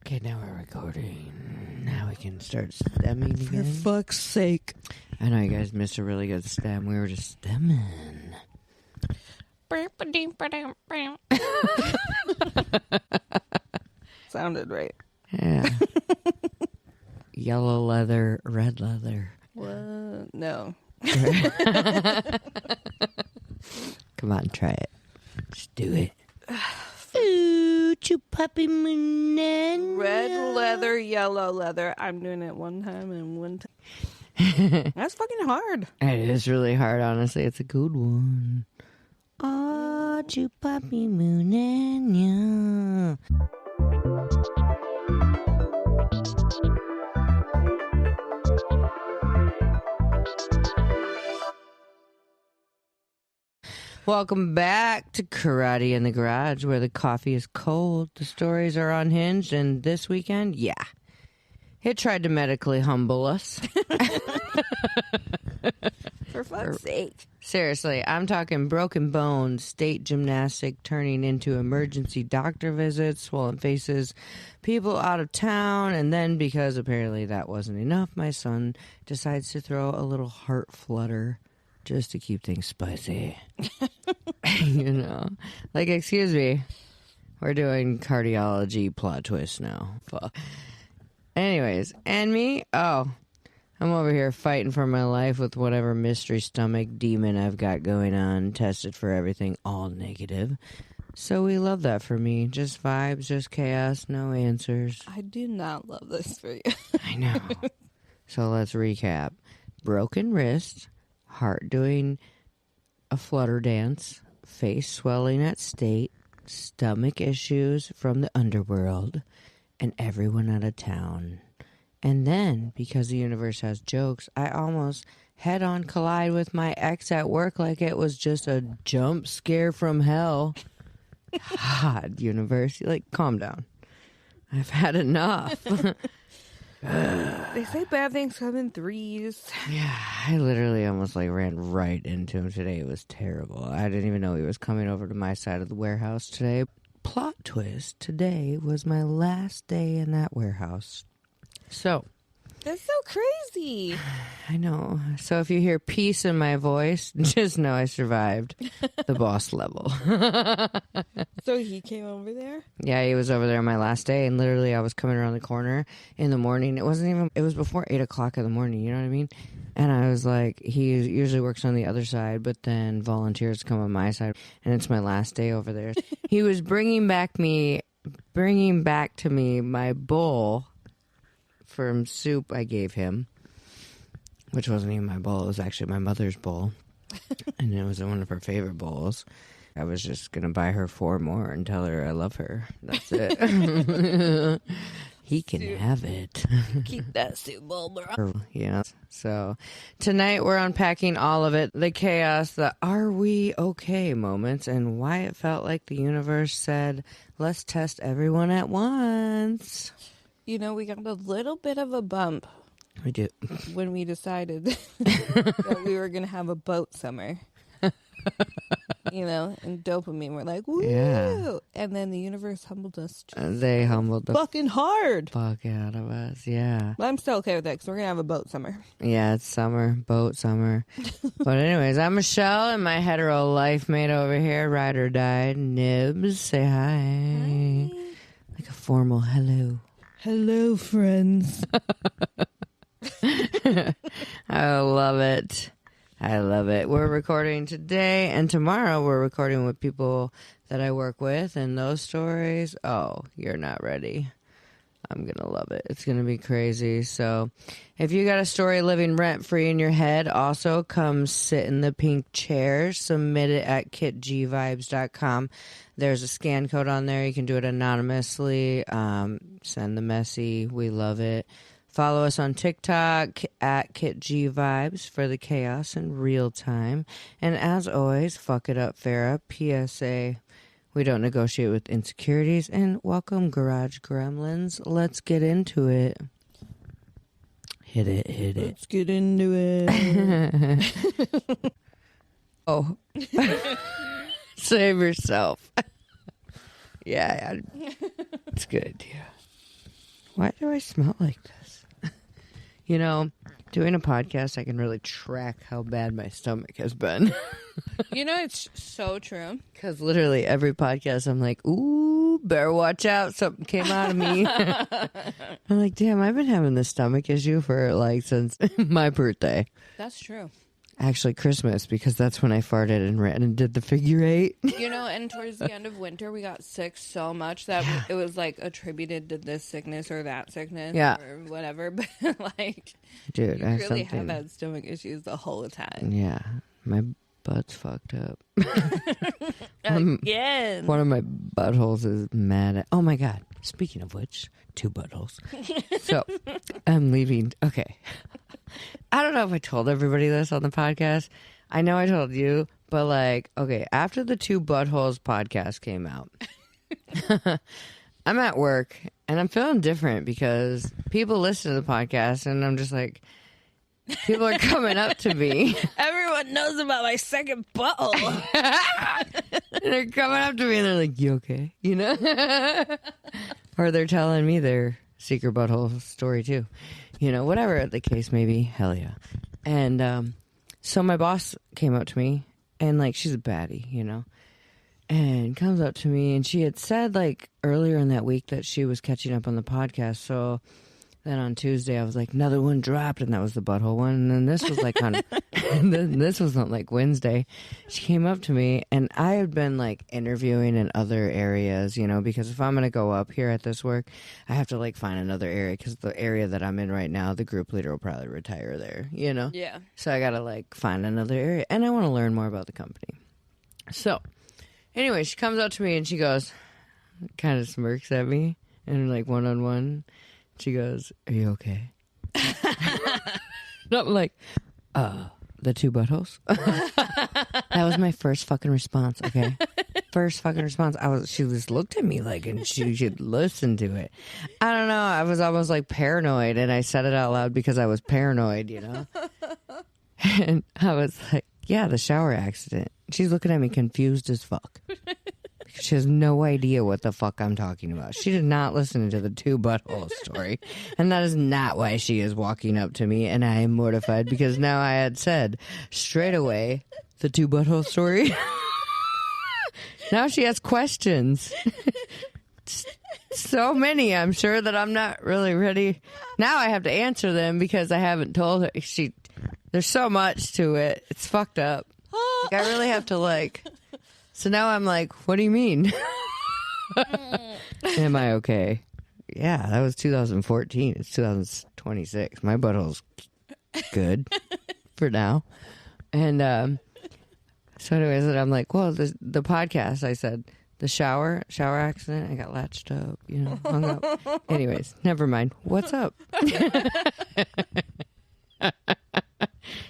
Okay, now we're recording. Now we can start stemming again. For fuck's sake. I know you guys missed a really good stem. We were just stemming. Sounded right. Yeah. Yellow leather, red leather. What? No. Come on, try it. Just do it. Ooh, chupapi munana. Red leather, yellow leather. I'm doing it one time and one time. That's fucking hard. It is really hard, honestly. It's a good one. Oh, chupapi munana. Welcome back to Karate in the Garage, where the coffee is cold, the stories are unhinged, and this weekend, yeah, it tried to medically humble us. For fuck's sake. Seriously, I'm talking broken bones, state gymnastic turning into emergency doctor visits, swollen faces, people out of town, and then because apparently that wasn't enough, my son decides to throw a little heart flutter. Just to keep things spicy. You know? Like, excuse me. We're doing cardiology plot twist now. Fuck. Anyways, and me? Oh, I'm over here fighting for my life with whatever mystery stomach demon I've got going on. Tested for everything, all negative. So we love that for me. Just vibes, just chaos, no answers. I do not love this for you. I know. So let's recap. Broken wrist. Heart doing a flutter dance, face swelling at state, stomach issues from the underworld, and everyone out of town. And then, because the universe has jokes, I almost head-on collide with my ex at work like it was just a jump scare from hell. God, universe, calm down. I've had enough. They say bad things come in threes. Yeah, I literally almost ran right into him today. It was terrible. I didn't even know he was coming over to my side of the warehouse today. Plot twist, today was my last day in that warehouse. So. That's so crazy. I know. So if you hear peace in my voice, just know I survived the boss level. So he came over there? Yeah, he was over there on my last day, and literally I was coming around the corner in the morning. It was before 8 o'clock in the morning, you know what I mean? And I was like, he usually works on the other side, but then volunteers come on my side, and it's my last day over there. He was bringing back to me my bowl from soup I gave him, which wasn't even my bowl. It was actually my mother's bowl, and it was one of her favorite bowls. I was just going to buy her 4 more and tell her I love her. That's it. He can have it. Keep that soup bowl, bro. Yeah. So tonight we're unpacking all of it, the chaos, the are we okay moments, and why it felt like the universe said, let's test everyone at once. You know, we got a little bit of a bump. We do. When we decided that we were going to have a boat summer. You know, and dopamine. We're like, woo! Yeah. And then the universe humbled us. They humbled the fucking hard. Fuck out of us, yeah. But I'm still okay with that because we're going to have a boat summer. Yeah, it's summer, boat summer. But anyways, I'm Michelle and my hetero life mate over here, ride or die, Nibs. Say hi. Like a formal hello. Hello, friends. I love it. I love it. We're recording today, and tomorrow we're recording with people that I work with, and those stories, oh, you're not ready. I'm going to love it. It's going to be crazy. So if you got a story living rent-free in your head, also come sit in the pink chair. Submit it at kitgvibes.com. There's a scan code on there. You can do it anonymously. Send the messy. We love it. Follow us on TikTok at kitgvibes for the chaos in real time. And as always, fuck it up, Farrah. PSA. We don't negotiate with insecurities. And welcome, Garage Gremlins. Let's get into it. Hit it. Let's get into it. Oh. Save yourself. Yeah, it's a good idea. why do I smell like this? You know, doing a podcast, I can really track how bad my stomach has been. You know, it's so true. Because literally every podcast, I'm like, ooh, better watch out. Something came out of me. I'm like, damn, I've been having this stomach issue for like since my birthday. That's true. Actually, Christmas, because that's when I farted and ran and did the figure 8. You know, and towards the end of winter, we got sick so much that it was like attributed to this sickness or that sickness or whatever. But like, dude, I really have had stomach issues the whole time. Yeah, my butt's fucked up. Again. One of my buttholes is mad at... Oh, my God. Speaking of which, 2 buttholes. So, I'm leaving... Okay. I don't know if I told everybody this on the podcast. I know I told you, but like, okay, after the 2 buttholes podcast came out, I'm at work, and I'm feeling different because people listen to the podcast, and I'm just like... People are coming up to me. Everyone knows about my second butthole. They're coming up to me and they're like, you okay? You know? Or they're telling me their secret butthole story too. You know, whatever the case may be. Hell yeah. And so my boss came up to me and like, she's a baddie, you know? And comes up to me and she had said like earlier in that week that she was catching up on the podcast. So... Then on Tuesday, I was like, another one dropped, and that was the butthole one. And then this was like on, and then this was on like Wednesday. She came up to me, and I had been like interviewing in other areas, you know, because if I'm going to go up here at this work, I have to like find another area because the area that I'm in right now, the group leader will probably retire there, you know? Yeah. So I got to like find another area, and I want to learn more about the company. So anyway, she comes up to me, and she goes, kind of smirks at me, and like one-on-one. She goes, are you okay? And I'm like, the 2 buttholes? That was my first fucking response, okay? First fucking response. She just looked at me like, and she should listen to it. I don't know. I was almost like paranoid, and I said it out loud because I was paranoid, you know? And I was like, yeah, the shower accident. She's looking at me confused as fuck. She has no idea what the fuck I'm talking about. She did not listen to the 2 butthole story. And that is not why she is walking up to me. And I am mortified because now I had said straight away the 2 butthole story. Now she has questions. So many, I'm sure that I'm not really ready. Now I have to answer them because I haven't told her. There's so much to it. It's fucked up. Like, I really have to like... So now I'm like, what do you mean? Am I okay? Yeah, that was 2014. It's 2026. My butthole's good for now. And so anyways, I'm like, well, the podcast, I said, the shower accident, I got latched up, you know, hung up. Anyways, never mind. What's up?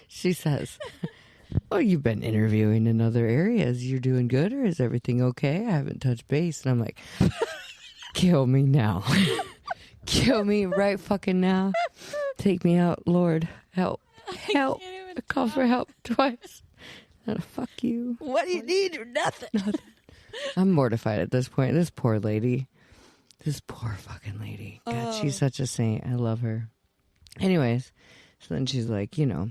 She says... Oh, you've been interviewing in other areas. You're doing good, or is everything okay? I haven't touched base. And I'm like, kill me now. Kill me right fucking now. Take me out, Lord. Help. Help. I call for help twice. Fuck you. What do you need or nothing? Nothing. I'm mortified at this point. This poor lady. This poor fucking lady. God, she's such a saint. I love her. Anyways, so then she's like, you know...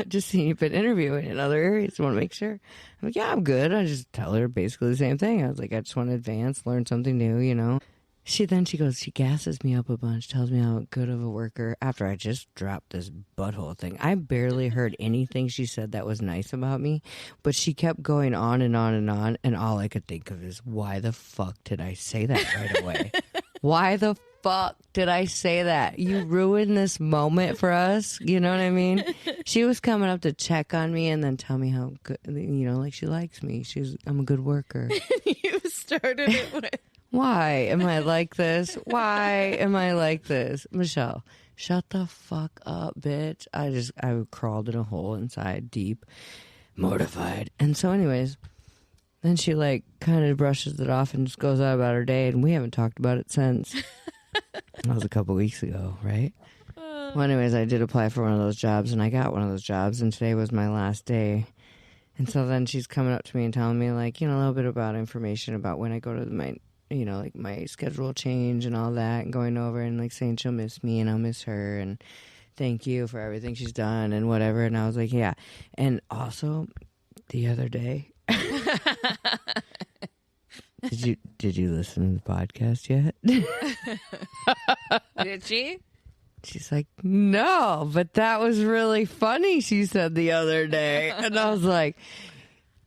Just seeing you've been interviewing in other areas. Want to make sure. I'm like, yeah, I'm good. I just tell her basically the same thing. I was like, I just want to advance, learn something new, you know. She gasses me up a bunch, tells me how good of a worker after I just dropped this butthole thing. I barely heard anything she said that was nice about me, but she kept going on and on and on, and all I could think of is, why the fuck did I say that right away? Why the fuck did I say that? You ruined this moment for us. You know what I mean? She was coming up to check on me and then tell me how good, you know, like she likes me. I'm a good worker. You started it with... Why am I like this? Why am I like this? Michelle, shut the fuck up, bitch. I crawled in a hole inside deep, mortified. And so anyways, then she like kind of brushes it off and just goes out about her day, and we haven't talked about it since. That was a couple weeks ago, right? Well, anyways, I did apply for one of those jobs, and I got one of those jobs, and today was my last day. And so then she's coming up to me and telling me, like, you know, a little bit about information about when I go to my you know, like my schedule change and all that, and going over and like saying she'll miss me and I'll miss her, and thank you for everything she's done and whatever. And I was like, yeah. And also the other day, did you listen to the podcast yet? Did she? She's like, no, but that was really funny, she said the other day. And I was like,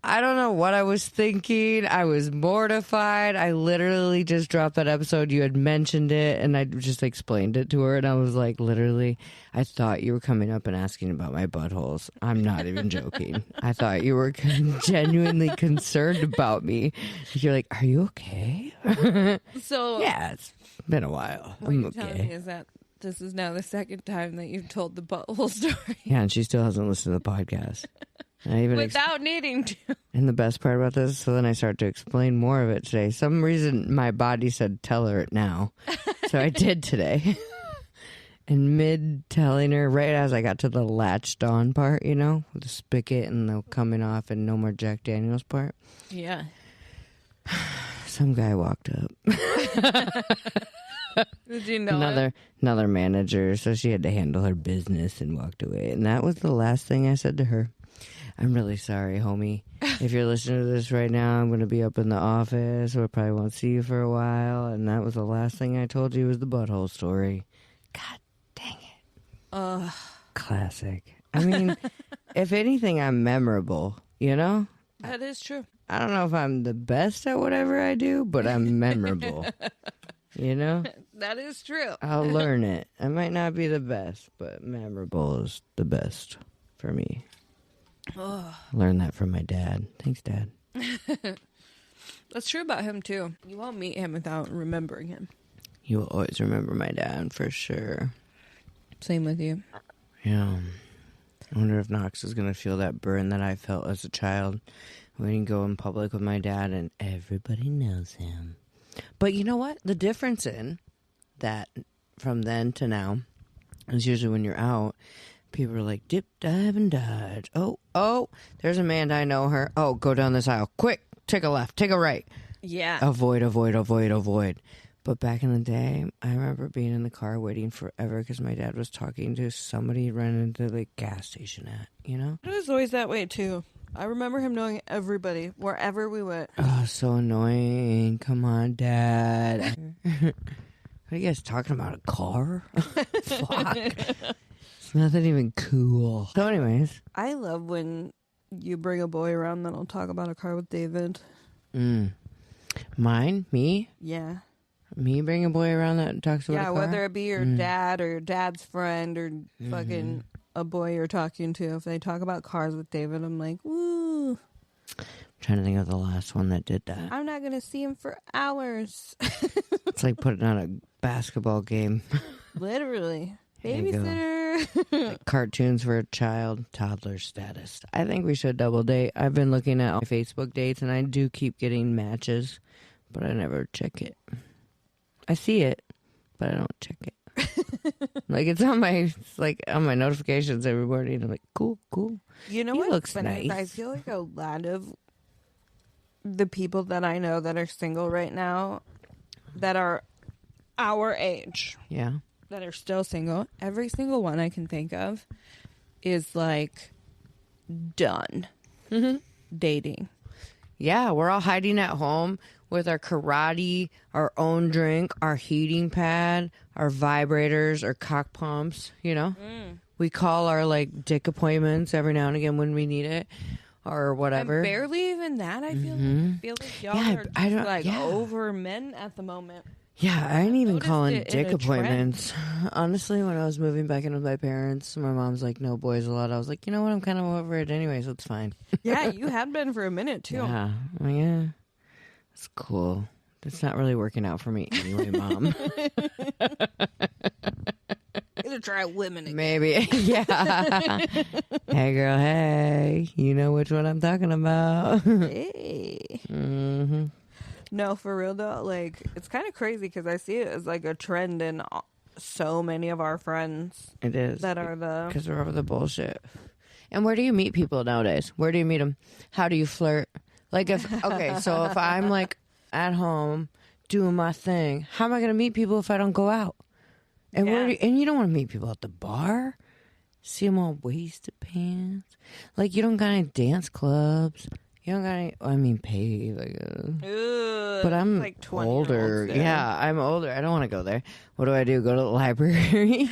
I don't know what I was thinking. I was mortified. I literally just dropped that episode. You had mentioned it, and I just explained it to her. And I was like, literally, I thought you were coming up and asking about my buttholes. I'm not even joking. I thought you were genuinely concerned about me. You're like, are you okay? So yeah, it's been a while. What you're telling me is that this is now the second time that you've told the butthole story. Yeah, and she still hasn't listened to the podcast. I even without needing to. And the best part about this, so then I started to explain more of it today. Some reason my body said, tell her it now. So I did today. And mid-telling her, right as I got to the latched on part, you know, with the spigot and the coming off and no more Jack Daniels part. Yeah. Some guy walked up. Did you know another manager, so she had to handle her business and walked away. And that was the last thing I said to her. I'm really sorry, homie. If you're listening to this right now, I'm going to be up in the office. We probably won't see you for a while. And that was the last thing I told you was the butthole story. God dang it. Classic. I mean, if anything, I'm memorable, you know? That is true. I don't know if I'm the best at whatever I do, but I'm memorable. You know? That is true. I'll learn it. I might not be the best, but memorable is the best for me. Learned that from my dad. Thanks, Dad. That's true about him, too. You won't meet him without remembering him. You will always remember my dad, for sure. Same with you. Yeah. I wonder if Knox is going to feel that burn that I felt as a child when you go in public with my dad and everybody knows him. But you know what? The difference in that from then to now is usually when you're out, people are like, dip, dive, and dodge. Oh, there's Amanda. I know her. Oh, go down this aisle. Quick, take a left, take a right. Yeah. Avoid. But back in the day, I remember being in the car waiting forever because my dad was talking to somebody running into the gas station at, you know? It was always that way, too. I remember him knowing everybody, wherever we went. Oh, so annoying. Come on, Dad. What are you guys talking about? A car? Fuck. It's nothing even cool. So anyways. I love when you bring a boy around that'll talk about a car with David. Mine? Me? Yeah. Me bring a boy around that talks about a car? Yeah, whether it be your dad or your dad's friend or fucking a boy you're talking to. If they talk about cars with David, I'm like, woo. I'm trying to think of the last one that did that. I'm not going to see him for hours. It's like putting on a basketball game. Literally. Babysitter. Like cartoons for a child, toddler status. I think we should double date. I've been looking at my Facebook dates and I do keep getting matches, but I never check it. I see it, but I don't check it. Like it's on my notifications every morning. I'm like, cool. You know what looks nice. I feel like a lot of the people that I know that are single right now, that are our age, that are still single, every single one I can think of is like done dating. Yeah, we're all hiding at home with our karate, our own drink, our heating pad, our vibrators, our cock pumps, you know? We call our, like, dick appointments every now and again when we need it or whatever. And barely even that, I feel like y'all are just, over men at the moment. Yeah, I ain't even calling dick appointments. Honestly, when I was moving back in with my parents, my mom's like, no boys allowed. I was like, you know what? I'm kind of over it anyway, so it's fine. Yeah, you had been for a minute, too. Yeah. Well, yeah. It's cool. It's not really working out for me anyway, Mom. Gonna try women again. Maybe. Yeah. Hey, girl, hey. You know which one I'm talking about. Hey. No, for real, though, like, it's kind of crazy because I see it as, like, a trend in so many of our friends. It is. That are the... Because they're over the bullshit. And where do you meet people nowadays? Where do you meet them? How do you flirt? Like, if I'm, like, at home doing my thing. How am I going to meet people if I don't go out? And and you don't want to meet people at the bar. See them all wasted pants. Like, you don't got any dance clubs. You don't got any, pay. But I'm like older. Yeah, I'm older. I don't want to go there. What do I do? Go to the library?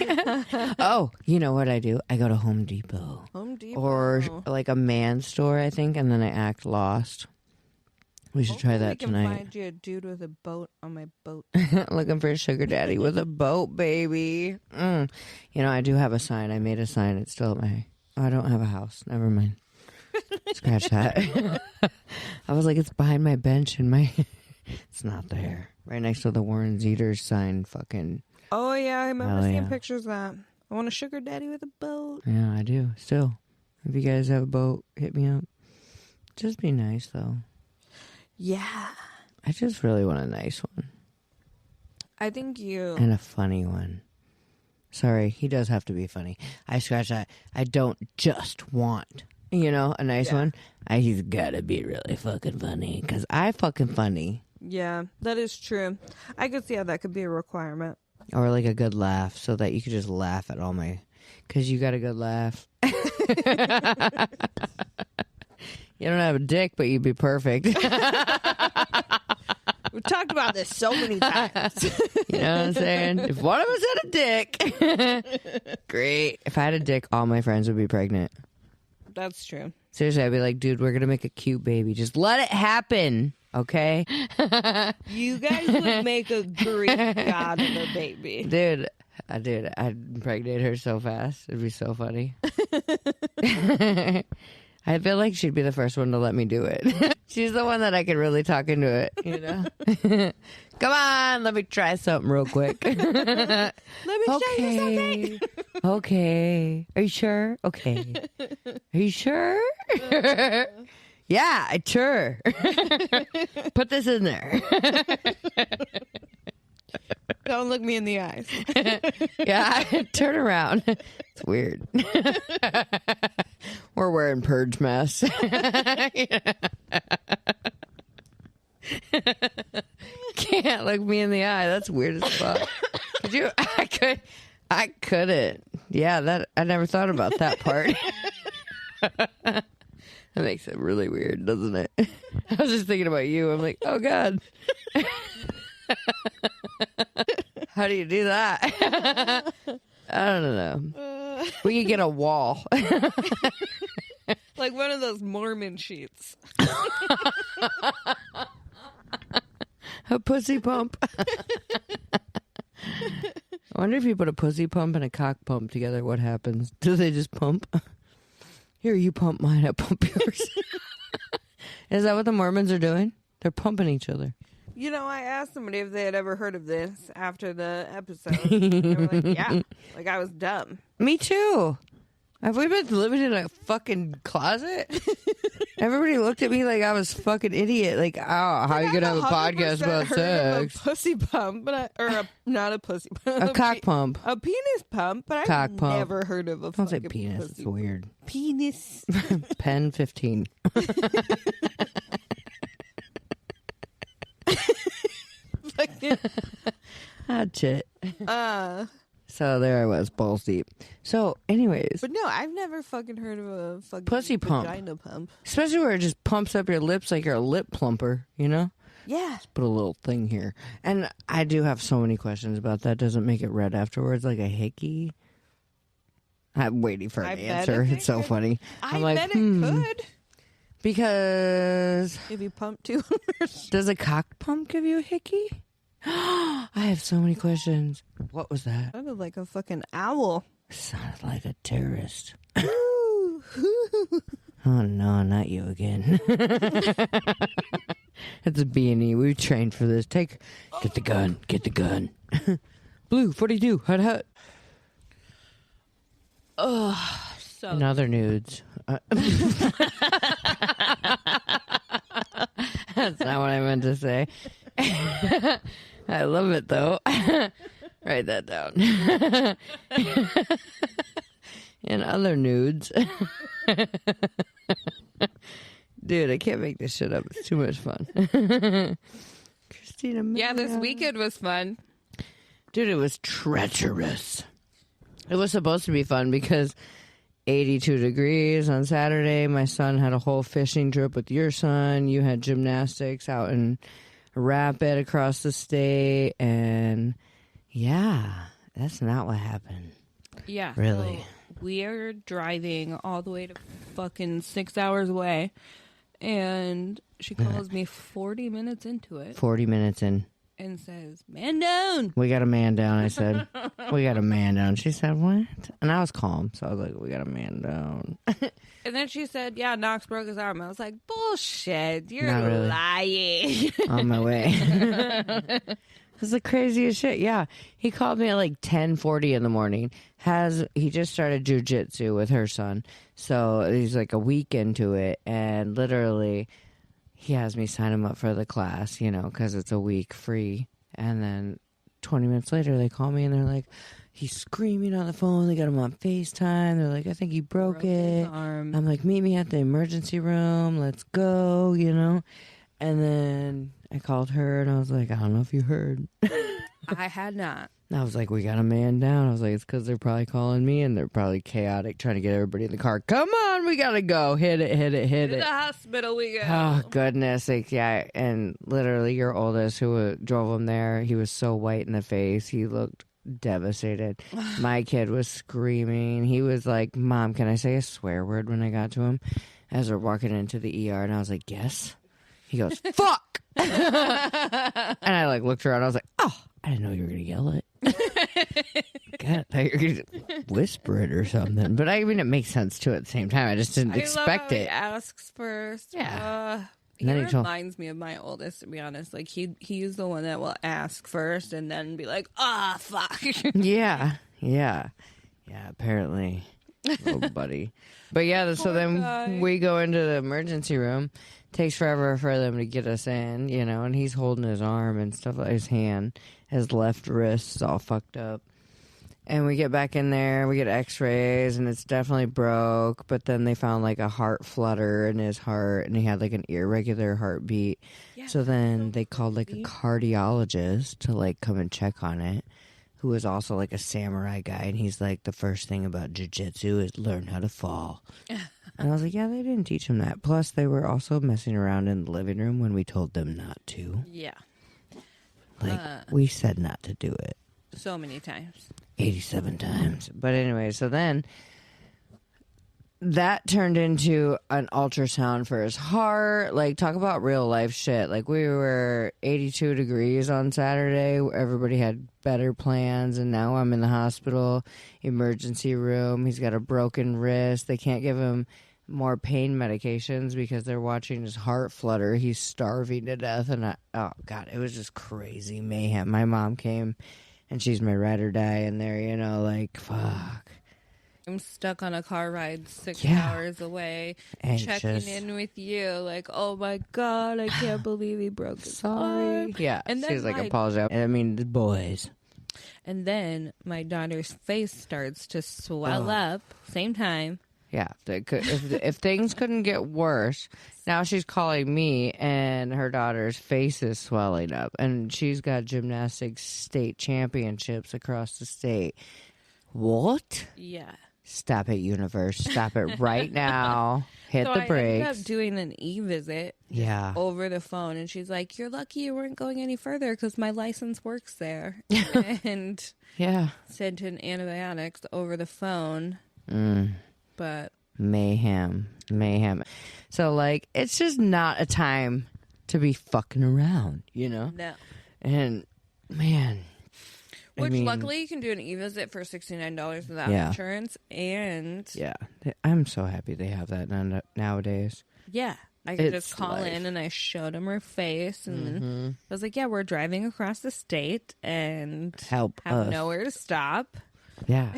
Oh, you know what I do? I go to Home Depot. Or like a man's store, I think, and then I act lost. We should try that tonight. I can find you a dude with a boat on my boat. Looking for a sugar daddy with a boat, baby. You know, I do have a sign. I made a sign. It's still at my... Oh, I don't have a house. Never mind. Scratch that. I was like, it's behind my bench and my... It's not there. Right next to the Warren Zeders sign, fucking... Oh, yeah. I remember seeing pictures of that. I want a sugar daddy with a boat. Yeah, I do. Still. If you guys have a boat, hit me up. Just be nice, though. Yeah. I just really want a nice one. I think you... And a funny one. Sorry, he does have to be funny. I scratch that. I don't just want, you know, a nice one. He's got to be really fucking funny. Because I fucking funny. Yeah, that is true. I could see how that could be a requirement. Or like a good laugh so that you could just laugh at all my... Because you got a good laugh. You don't have a dick, but you'd be perfect. We've talked about this so many times. You know what I'm saying? If one of us had a dick, great. If I had a dick, all my friends would be pregnant. That's true. Seriously, I'd be like, dude, we're going to make a cute baby. Just let it happen, okay? You guys would make a Greek god of a baby. Dude, I'd impregnate her so fast. It'd be so funny. I feel like she'd be the first one to let me do it. She's the one that I could really talk into it, you know? Come on, let me try something real quick. Let me show you something. Okay. Are you sure? Okay. Are you sure? Yeah, sure. Put this in there. Don't look me in the eyes. Yeah, turn around. It's weird. We're wearing purge masks. Can't look me in the eye. That's weird as fuck. Could you? I couldn't. Yeah, that I never thought about that part. That makes it really weird, doesn't it? I was just thinking about you. I'm like, oh God. How do you do that? I don't know. We could get a wall. Like one of those Mormon sheets. A pussy pump. I wonder if you put a pussy pump and a cock pump together, what happens? Do they just pump? Here, you pump mine, I pump yours. Is that what the Mormons are doing? They're pumping each other. You know, I asked somebody if they had ever heard of this after the episode. They were like, yeah. Like, I was dumb. Me too. Have we been living in a fucking closet? Everybody looked at me like I was fucking idiot. Like, oh, how are you going to have a podcast about sex? A pussy pump, but not a pussy pump. A cock pump. A penis pump, but I've never heard of a Don't say fucking penis. It's weird. Penis. Pen 15. That's it. So there I was, balls deep. So, anyways. But no, I've never fucking heard of a fucking pussy pump. Vagina pump. Especially where it just pumps up your lips like you're a lip plumper, you know? Yeah. Just put a little thing here. And I do have so many questions about that. Doesn't make it red afterwards like a hickey? I'm waiting for an answer. It's so funny. I'm like, bet it could. Because if you pump too hard. Does a cock pump give you a hickey? I have so many questions. What was that? Sounded like a fucking owl. Sounded like a terrorist. Oh no, not you again. It's a B&E. We trained for this. Get the gun. Get the gun. Blue 42. Hut hut. So and other nudes. That's not what I meant to say. I love it though. Write that down. And other nudes. Dude, I can't make this shit up. It's too much fun. Christina May. Yeah, this weekend was fun. Dude, it was treacherous. It was supposed to be fun because 82 degrees on Saturday. My son had a whole fishing trip with your son. You had gymnastics out in Rapid across the state. And yeah, that's not what happened. Yeah. Really. So we are driving all the way to fucking 6 hours away. And she calls me 40 minutes into it. 40 minutes in. And says, man down. We got a man down, I said. We got a man down. She said, what? And I was calm. So I was like, we got a man down. And then she said, yeah, Knox broke his arm. I was like, bullshit. You're really. lying. On my way. This is the craziest shit. Yeah. He called me at like 10:40 in the morning. He just started Jiu-Jitsu with her son. So he's like a week into it. And literally, he has me sign him up for the class, because it's a week free. And then 20 minutes later, they call me and they're like, he's screaming on the phone. They got him on FaceTime. They're like, I think he broke it. His arm. I'm like, meet me at the emergency room. Let's go, And then I called her and I was like, I don't know if you heard. I had not. I was like, we got a man down. I was like, it's because they're probably calling me and they're probably chaotic, trying to get everybody in the car. Come on, we got to go. Hit it. To the hospital we go. Oh, goodness. Yeah. And literally your oldest who drove him there, he was so white in the face. He looked devastated. My kid was screaming. He was like, Mom, can I say a swear word when I got to him? As we're walking into the ER. And I was like, yes. He goes, fuck. And I looked around. I was like, oh, I didn't know you were going to yell it. God, I thought you were going to whisper it or something. But it makes sense too at the same time. I just didn't expect it. He asks first. Yeah. He reminds me of my oldest, to be honest. He's the one that will ask first and then be like, fuck. Yeah. Apparently. Oh, buddy. But yeah, so then we go into the emergency room. Takes forever for them to get us in, and he's holding his arm and stuff, like his hand, his left wrist is all fucked up. And we get back in there, we get x-rays, and it's definitely broke, but then they found a heart flutter in his heart, and he had an irregular heartbeat. Yeah, so then they called a cardiologist to come and check on it, who was also a samurai guy, and he's like, the first thing about jiu-jitsu is learn how to fall. And I was like, yeah, they didn't teach him that. Plus, they were also messing around in the living room when we told them not to. Yeah. We said not to do it. So many times. 87 times. But anyway, so then that turned into an ultrasound for his heart. Talk about real life shit. We were 82 degrees on Saturday. Everybody had better plans, and now I'm in the hospital, emergency room. He's got a broken wrist. They can't give him more pain medications because they're watching his heart flutter. He's starving to death, and oh God, it was just crazy mayhem. My mom came, and she's my ride or die in there, fuck. I'm stuck on a car ride 6 hours away, anxious. Checking in with you, oh my God, I can't believe he broke his arm. Yeah, and then she's apologize. The boys. And then my daughter's face starts to swell up, same time. Yeah, if things couldn't get worse, now she's calling me, and her daughter's face is swelling up, and she's got gymnastics state championships across the state. What? Yeah. Stop it, universe. Stop it right now. Hit the brakes. I ended up doing an e-visit over the phone, and she's like, you're lucky you weren't going any further because my license works there. And sent in antibiotics over the phone. But mayhem. So, it's just not a time to be fucking around, No. And, man... luckily you can do an e-visit for $69 without insurance, and... Yeah, I'm so happy they have that nowadays. Yeah, I could just call in, and I showed him her face, and I was like, yeah, we're driving across the state, and have nowhere to stop. Yeah,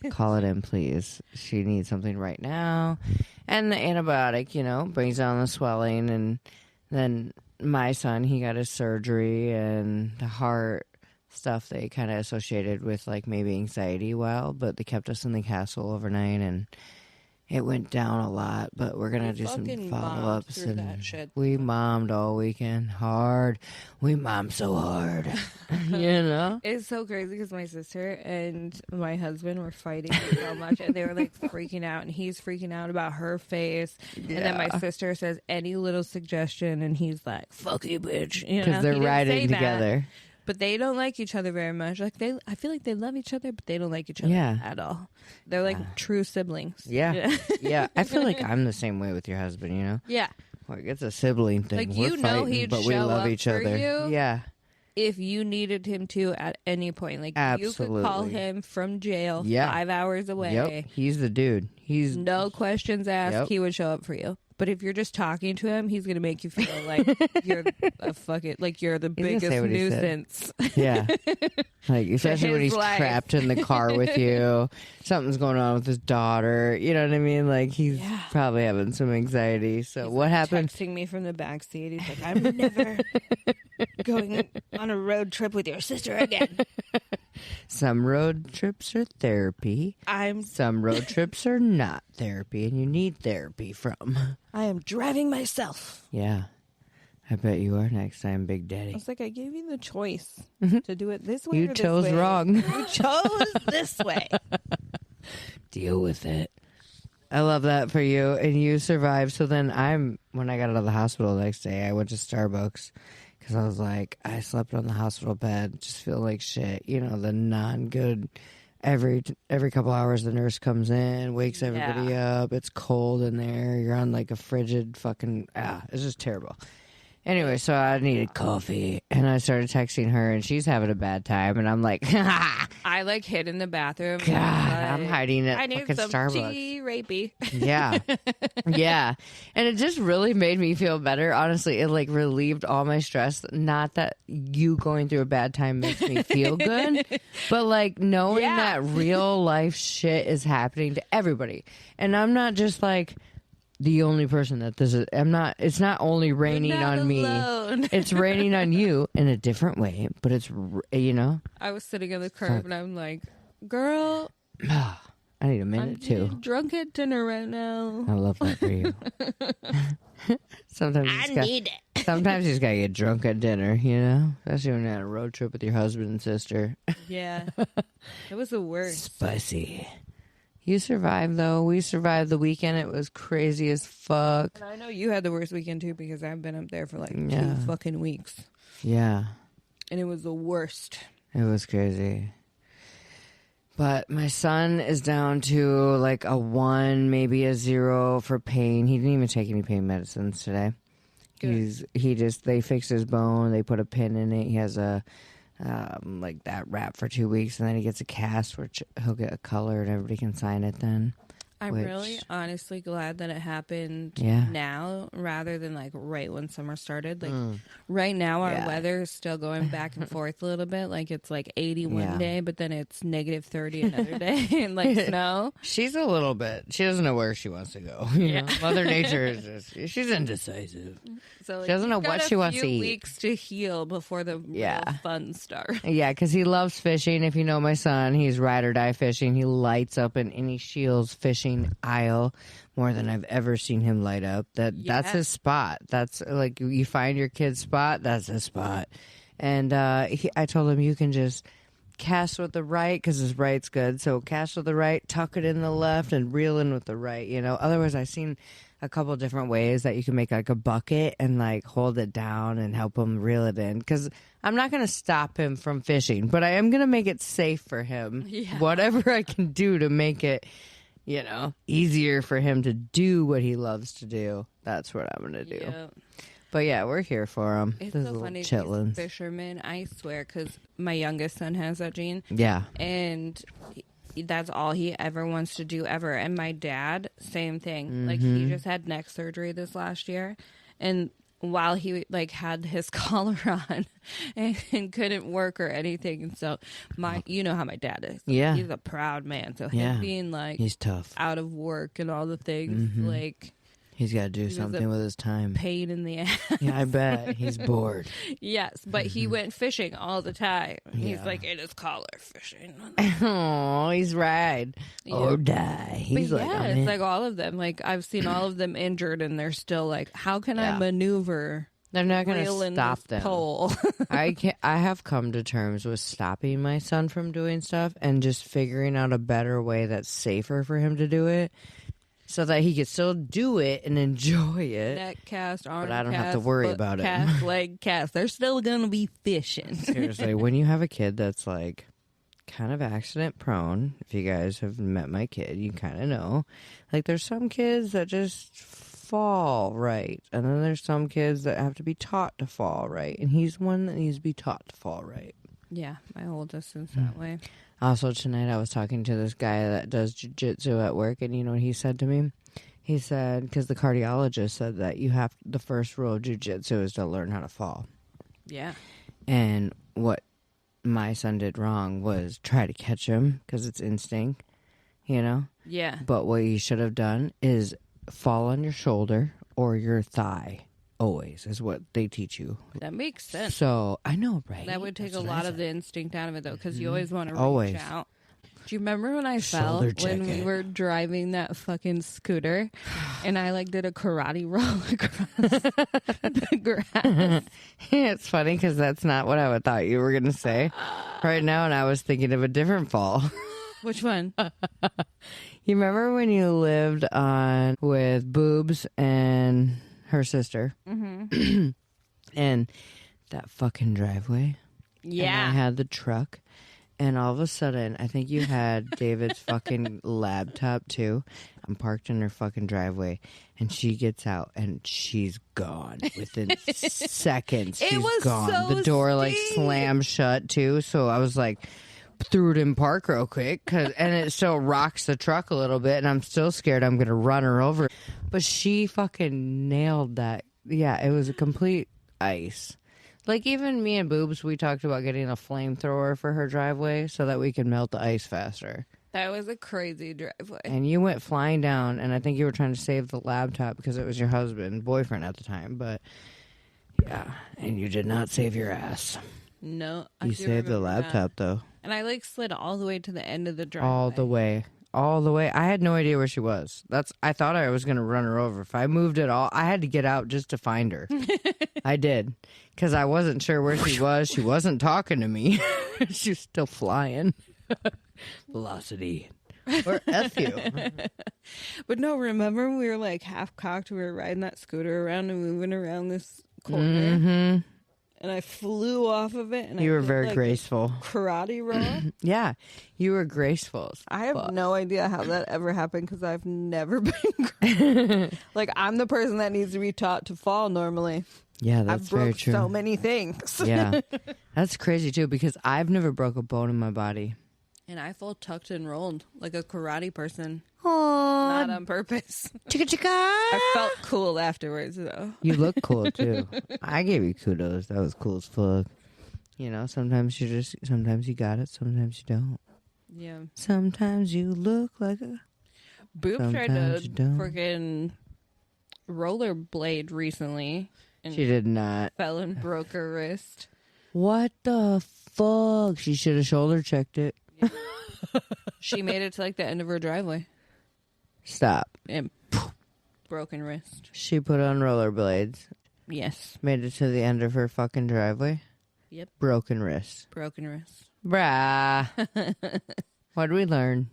call it in, please. She needs something right now. And the antibiotic, brings down the swelling, and then my son, he got his surgery, and the heart... stuff they kind of associated with maybe anxiety but they kept us in the castle overnight, and it went down a lot, but we're going to do some follow-ups. And we mommed all weekend hard. We mommed so hard. You know? It's so crazy because my sister and my husband were fighting so much, and they were like freaking out, and he's freaking out about her face. Yeah. And then my sister says any little suggestion, and he's like, fuck you, bitch. Because they're riding together. But they don't like each other very much. Like I feel like they love each other, but they don't like each other at all. They're like true siblings. Yeah. Yeah. I feel like I'm the same way with your husband, you know? Yeah. Like it's a sibling thing. Like We're fighting, he'd but show we love up each for other. you Yeah. If you needed him to at any point. Like Absolutely. you could call him from jail 5 hours away. Yep. He's the dude. He's no questions asked. Yep. He would show up for you. But if you're just talking to him, he's going to make you feel like you're a you're the biggest nuisance. Yeah. Like, especially when he's trapped in the car with you. Something's going on with his daughter. You know what I mean? Like, he's probably having some anxiety. So he's what happened? Texting me from the backseat. He's like, I'm never going on a road trip with your sister again. Some road trips are therapy. Some road trips are not therapy, and you need therapy from. I am driving myself. Yeah. I bet you are next time, Big Daddy. I was like, I gave you the choice to do it this way you or this chose way. wrong. You chose this way. Deal with it. I love that for you, and you survived. So then when I got out of the hospital the next day, I went to Starbucks. Because I was like, I slept on the hospital bed, just feel like shit. You know, the non-good. Every couple hours, the nurse comes in, wakes everybody up. It's cold in there. You're on like a frigid fucking... it's just terrible. Anyway, so I needed coffee, and I started texting her, and she's having a bad time, and I'm like... I like hid in the bathroom. God, I'm hiding at fucking Starbucks. I need some tea, rapey. Yeah. Yeah. And it just really made me feel better. Honestly, it like relieved all my stress. Not that you going through a bad time makes me feel good, but like knowing that real life shit is happening to everybody. And I'm not just like the only person that this is. It's not only raining on me. It's raining on you in a different way, but it's, you know. I was sitting on the curb and I'm like, girl. I need a minute too. I'm drunk at dinner right now. I love that for you. Sometimes you just gotta get drunk at dinner, you know? Especially when you're on a road trip with your husband and sister. Yeah. It was the worst. Spicy. You survived, though. We survived the weekend. It was crazy as fuck. And I know you had the worst weekend, too, because I've been up there for like 2 fucking weeks. Yeah. And it was the worst. It was crazy. But my son is down to like a 1, maybe a 0 for pain. He didn't even take any pain medicines today. Good. They fixed his bone. They put a pin in it. He has a... like that wrap for 2 weeks, and then he gets a cast, which he'll get a color, and everybody can sign it then. I'm really honestly glad that it happened now rather than like right when summer started. Like right now our weather is still going back and forth a little bit. Like it's like 80 one day, but then it's negative 30 another day and like snow. She's a little bit, she doesn't know where she wants to go. You know? Mother Nature is just, she's indecisive. So like, she doesn't know what she wants to eat. Weeks to heal before the real fun starts. Yeah, because he loves fishing. If you know my son, he's ride or die fishing. He lights up in any Shields fishing aisle more than I've ever seen him light up. That's his spot. That's like you find your kid's spot. That's his spot. And I told him you can just cast with the right because his right's good. So cast with the right, tuck it in the left, and reel in with the right. You know. Otherwise, I've seen a couple different ways that you can make like a bucket and like hold it down and help him reel it in. Because I'm not going to stop him from fishing, but I am going to make it safe for him. Yeah. Whatever I can do to make it, you know, easier for him to do what he loves to do. That's what I'm going to do. Yeah. But yeah, we're here for him. It's so funny, these fishermen, I swear, because my youngest son has that gene. Yeah. And that's all he ever wants to do ever. And my dad, same thing. Mm-hmm. Like he just had neck surgery this last year. And while he like had his collar on and couldn't work or anything. And so you know how my dad is. Yeah. He's a proud man. So him being like, he's tough, out of work and all the things, like, He's got to do something with his time. Pain in the ass. Yeah, I bet. He's bored. Yes, but he went fishing all the time. He's like, it is collar fishing. Oh, he's right. Yeah. Or die. He's but like, it's like all of them. Like, I've seen all of them injured, and they're still like, how can I maneuver? They're not going to stop them. Pole. I have come to terms with stopping my son from doing stuff and just figuring out a better way that's safer for him to do it, so that he can still do it and enjoy it. Neck cast, arm but I don't cast, have to worry about cast, leg cast. They're still going to be fishing. Seriously, when you have a kid that's like kind of accident prone, if you guys have met my kid, you kind of know. Like, there's some kids that just fall right, and then there's some kids that have to be taught to fall right, and he's one that needs to be taught to fall right. Yeah, my oldest is that way. Also, tonight I was talking to this guy that does jiu-jitsu at work, and you know what he said to me? He said, because the cardiologist said that the first rule of jiu-jitsu is to learn how to fall. Yeah. And what my son did wrong was try to catch him, because it's instinct, you know? Yeah. But what he should have done is fall on your shoulder or your thigh. Always is what they teach you. That makes sense. So, I know, right? That would take a lot of the instinct out of it, though, because you always want to reach out. Do you remember when I fell when we were driving that fucking scooter and I like did a karate roll across the grass? It's funny because that's not what I would thought you were going to say right now, and I was thinking of a different fall. Which one? You remember when you lived on with Boobs and her sister? Mm-hmm. And that fucking driveway? Yeah. And I had the truck. And all of a sudden, I think you had David's fucking laptop, too. I'm parked in her fucking driveway. And she gets out, and she's gone. Within seconds, she's gone. So the door, like, slammed shut, too. So I was like, threw it in park real quick. And it still rocks the truck a little bit. And I'm still scared I'm going to run her over. But she fucking nailed that. Yeah, it was a complete ice. Like, even me and Boobs, we talked about getting a flamethrower for her driveway so that we can melt the ice faster. That was a crazy driveway. And you went flying down, and I think you were trying to save the laptop because it was your boyfriend at the time. But, yeah, and you did not save your ass. No. You saved the laptop, though. And I, like, slid all the way to the end of the driveway. All the way. I had no idea where she was. I thought I was going to run her over. If I moved at all, I had to get out just to find her. I did. Because I wasn't sure where she was. She wasn't talking to me. She was still flying. Velocity. Or F you. But no, remember we were like half cocked. We were riding that scooter around and moving around this corner. Mm-hmm. And I flew off of it. And you were very graceful. Karate roll. Yeah, you were I have no idea how that ever happened because I've never been. Like, I'm the person that needs to be taught to fall normally. Yeah, that's very true. I've broke so many things. Yeah, that's crazy too because I've never broke a bone in my body. And I full tucked and rolled like a karate person. Aww. Not on purpose. Chicka chicka. I felt cool afterwards, though. You look cool, too. I gave you kudos. That was cool as fuck. You know, sometimes you got it, sometimes you don't. Yeah. Sometimes you look like a... Boob tried to freaking rollerblade recently. And she did not. Fell and broke her wrist. What the fuck? She should have shoulder checked it. Yeah. She made it to like the end of her driveway. Stop. And broken wrist. She put on rollerblades. Yes. Made it to the end of her fucking driveway. Yep. Broken wrist. Broken wrist. Brah. What did we learn?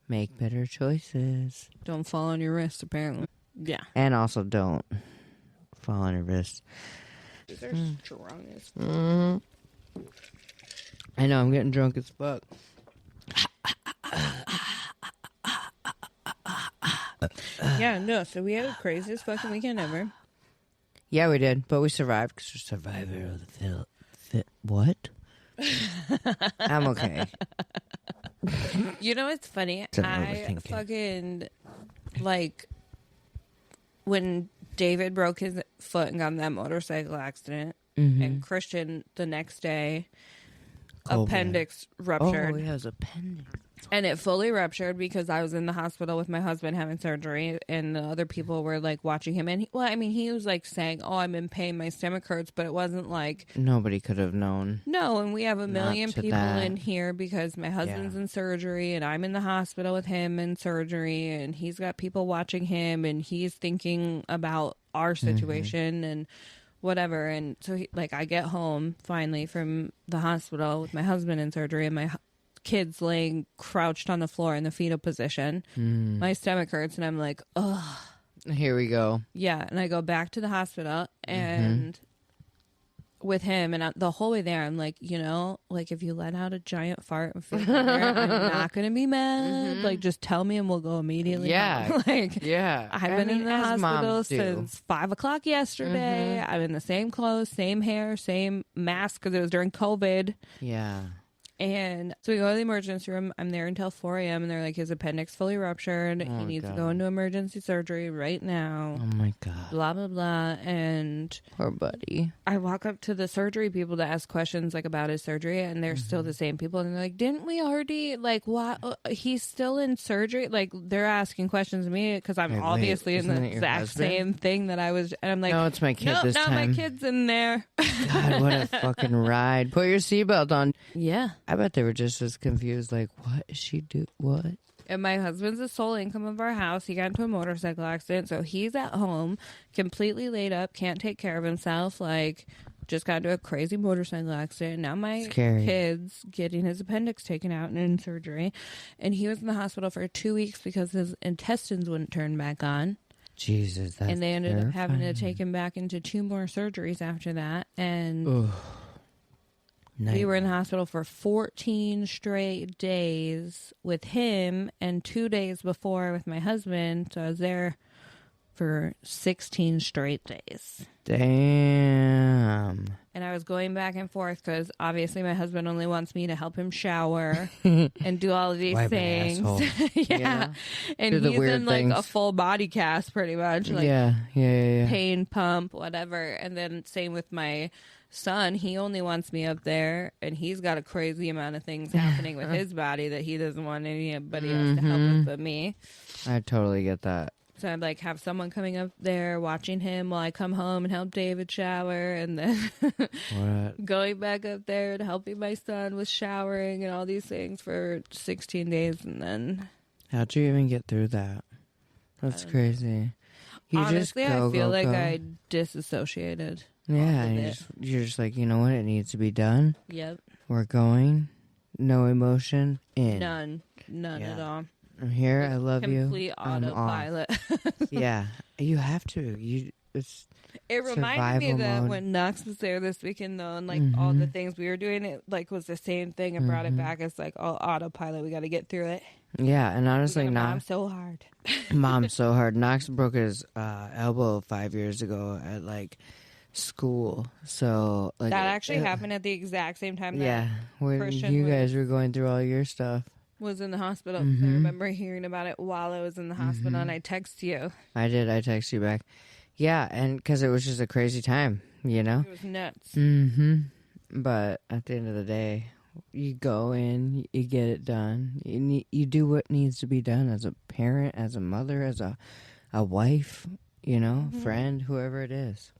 Make better choices. Don't fall on your wrist, apparently. Yeah. And also don't fall on your wrist. These are strong as fuck. Mm-hmm. I know, I'm getting drunk as fuck. Yeah, no, so we had the craziest fucking weekend ever. Yeah, we did, but we survived because we're survivor of the fit. What? I'm okay. You know what's funny? I fucking, like, when David broke his foot and got in that motorcycle accident, and Christian the next day, appendix ruptured. Oh, he has appendix. And it fully ruptured because I was in the hospital with my husband having surgery, and the other people were like watching him. And he was like saying, "Oh, I'm in pain, my stomach hurts," but it wasn't like nobody could have known. No, and we have a million people in here because my husband's in surgery, and I'm in the hospital with him in surgery, and he's got people watching him, and he's thinking about our situation and whatever. And so, I get home finally from the hospital with my husband in surgery, and my kids laying crouched on the floor in the fetal position. My stomach hurts, and I'm like, ugh. Here we go. Yeah, and I go back to the hospital, and with him, and the whole way there, I'm like, if you let out a giant fart and feel better, I'm not going to be mad. Like, just tell me and we'll go immediately. Yeah. Home. I've been in the hospital since 5 o'clock yesterday. I'm in the same clothes, same hair, same mask because it was during COVID. Yeah. And so we go to the emergency room. I'm there until 4 a.m. And they're like, his appendix fully ruptured. He needs to go into emergency surgery right now. Oh, my God. Blah, blah, blah. And poor buddy. I walk up to the surgery people to ask questions about his surgery. And they're still the same people. And they're like, didn't we already, what? He's still in surgery? They're asking questions to me because I'm obviously in the exact same thing that I was. And I'm like, no, it's my kid this time. No, my kid's in there. God, what a fucking ride. Put your seatbelt on. Yeah. I bet they were just as confused, what is she do? What? And my husband's the sole income of our house. He got into a motorcycle accident, so he's at home, completely laid up, can't take care of himself, just got into a crazy motorcycle accident. Now my kid's getting his appendix taken out and in surgery. And he was in the hospital for 2 weeks because his intestines wouldn't turn back on. Jesus, that's And they ended terrifying. up having to take him back into 2 more surgeries after that. And... Ugh. We were in the hospital for 14 straight days with him and 2 days before with my husband. So I was there for 16 straight days. Damn. And I was going back and forth because obviously my husband only wants me to help him shower and do all of these things. Yeah. And he's in a full body cast pretty much. Yeah. Pain pump, whatever. And then same with my son, he only wants me up there, and he's got a crazy amount of things happening with his body that he doesn't want anybody else to help with but me. I totally get that. So I'd have someone coming up there watching him while I come home and help David shower, and then going back up there and helping my son with showering and all these things for 16 days. And then how'd you even get through that? That's crazy. Honestly, I feel like I disassociated. Yeah, and you're just like, you know what? It needs to be done. Yep. We're going. No emotion. In. None at all. I'm here. I love you. Complete autopilot. Yeah, you have to. It reminded me that when Knox was there this weekend, though, and all the things we were doing, it was the same thing and brought it back. It's all autopilot. We got to get through it. Yeah, and honestly, Mom's so hard. Mom's so hard. Knox broke his elbow 5 years ago at school, so that actually happened at the exact same time. That when Christian you guys were going through all your stuff. Was in the hospital. I remember hearing about it while I was in the hospital, and I texted you. I did. I texted you back. Yeah, and because it was just a crazy time, It was nuts. But at the end of the day, you go in, you get it done. You do what needs to be done as a parent, as a mother, as a wife, friend, whoever it is.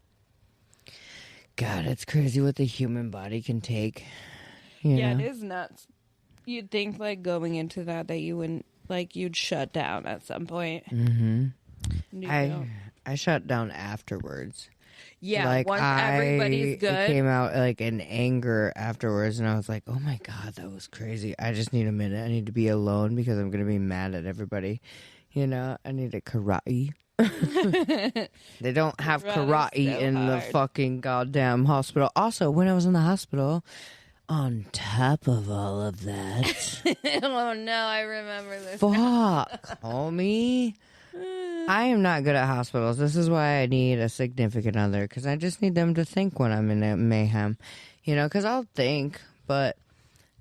God, it's crazy what the human body can take. Yeah, it is nuts. You'd think going into that you wouldn't you'd shut down at some point. I shut down afterwards. Yeah, once everybody's good. It came out in anger afterwards, and I was like, oh my God, that was crazy. I just need a minute. I need to be alone because I'm going to be mad at everybody. I need a karate. They don't have karate in the fucking goddamn hospital. Also, when I was in the hospital, on top of all of that... Oh, no, I remember this. Fuck, homie. I am not good at hospitals. This is why I need a significant other, because I just need them to think when I'm in a mayhem. Because I'll think, but...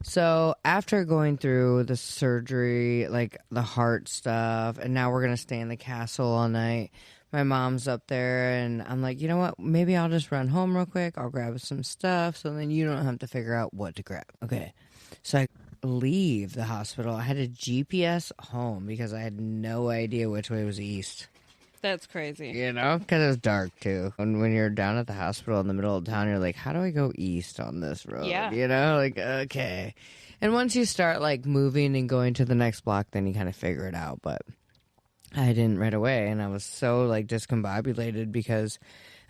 So, after going through the surgery, the heart stuff, and now we're going to stay in the castle all night, my mom's up there, and I'm like, you know what? Maybe I'll just run home real quick. I'll grab some stuff, so then you don't have to figure out what to grab. Okay. So, leave the hospital. I had a GPS home because I had no idea which way was east. That's crazy. You know, because it was dark, too. And when you're down at the hospital in the middle of town, you're like, how do I go east on this road? Yeah. You know, like, okay. And once you start, like, moving and going to the next block, then you kind of figure it out. But I didn't right away. And I was so, like, discombobulated because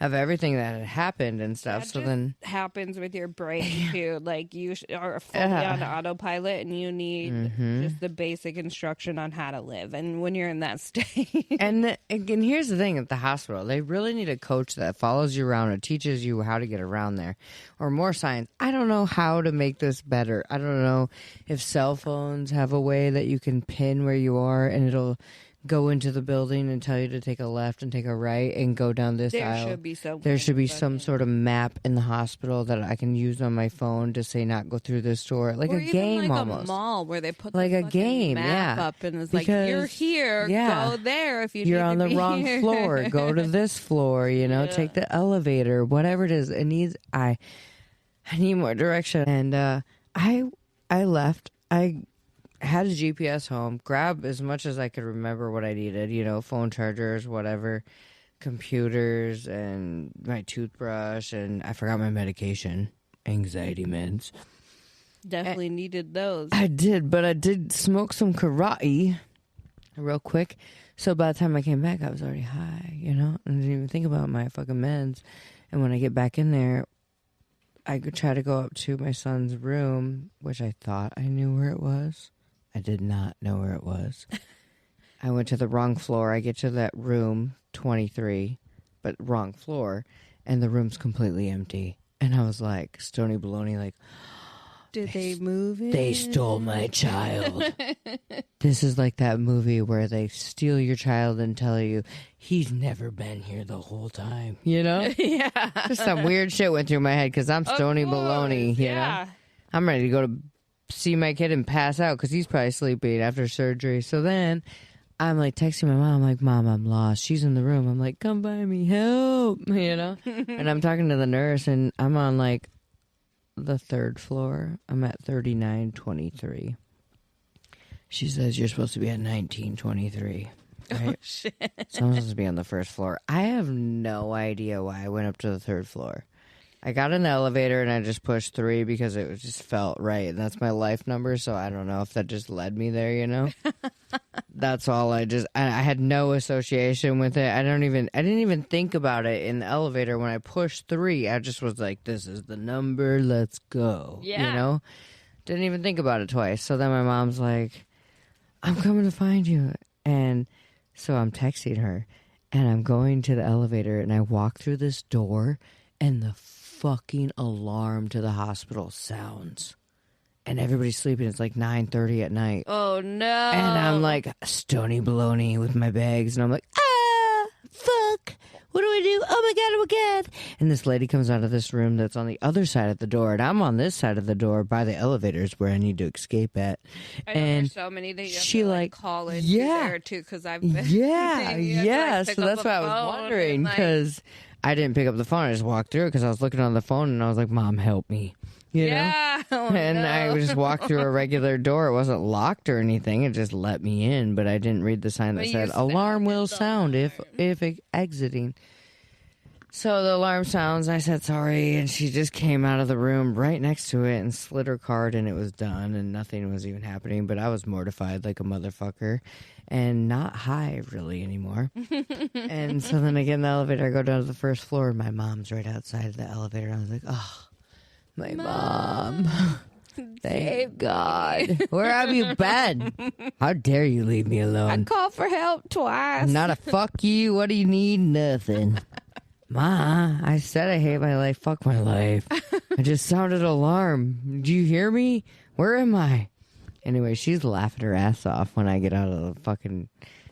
of everything that had happened and stuff. That so then happens with your brain too. Like you are fully on autopilot, and you need just the basic instruction on how to live. And when you're in that state, and here's the thing at the hospital, they really need a coach that follows you around and teaches you how to get around there, or more science. I don't know how to make this better. I don't know if cell phones have a way that you can pin where you are, and it'll go into the building and tell you to take a left and take a right and go down this aisle. There should be some sort of map in the hospital that I can use on my phone to say not go through this door, like a game, like almost a mall where they put like the a game, map up and it's because, like, you're here, go there if you're on the wrong floor, go to this floor, you know, take the elevator, whatever it is. It needs I need more direction. And I left. I had a GPS home, grabbed as much as I could remember what I needed, you know, phone chargers, whatever, computers, and my toothbrush, and I forgot my medication, anxiety meds. Definitely needed those. I did, but I did smoke some karate real quick. So by the time I came back, I was already high, you know? I didn't even think about my fucking meds. And when I get back in there, I could try to go up to my son's room, which I thought I knew where it was. I did not know where it was. I went to the wrong floor. I get to that room, 23, but wrong floor, and the room's completely empty. And I was like, stony baloney, like, did they move it? They stole my child. This is like that movie where they steal your child and tell you he's never been here the whole time. You know? Yeah. Just some weird shit went through my head because I'm stony baloney. You know? I'm ready to go to see my kid and pass out because he's probably sleeping after surgery. So then I'm like texting my mom. I'm like, Mom, I'm lost. She's in the room. I'm like, come by me, help. You know? And I'm talking to the nurse, and I'm on like the third floor. I'm at 3923. She says you're supposed to be at 1923. Right? Oh, shit. So I'm supposed to be on the first floor. I have no idea why I went up to the third floor. I got in the elevator and I just pushed 3 because it just felt right. And that's my life number, so I don't know if that just led me there, you know? That's all. I had no association with it. I didn't even think about it in the elevator. When I pushed 3, I just was like, this is the number, let's go. Yeah. You know? Didn't even think about it twice. So then my mom's like, I'm coming to find you. And so I'm texting her and I'm going to the elevator and I walk through this door and the fucking alarm to the hospital sounds. And everybody's sleeping. It's like 9:30 at night. Oh, no. And I'm like, stony baloney with my bags. And I'm like, fuck. What do I do? Oh, my God. And this lady comes out of this room that's on the other side of the door. And I'm on this side of the door by the elevators where I need to escape at. I know and there's so many that you have she to, like call in there, too, because I've been... Yeah. So that's why I was wondering, because I didn't pick up the phone. I just walked through because I was looking on the phone and I was like, Mom, help me. You know? Oh, and no. I just walked through a regular door. It wasn't locked or anything. It just let me in, but I didn't read the sign that said alarm will sound if exiting. So the alarm sounds. I said sorry, and she just came out of the room right next to it and slid her card, and it was done, and nothing was even happening. But I was mortified like a motherfucker and not high really anymore. And so then I get in the elevator. I go down to the first floor, and my mom's right outside the elevator. And I was like, oh, my mom. Thank God. Where have you been? How dare you leave me alone? I called for help twice. Not a fuck you. What do you need? Nothing. Ma, I said I hate my life. Fuck my life. I just sounded alarm. Do you hear me? Where am I? Anyway, she's laughing her ass off when I get out of the fucking...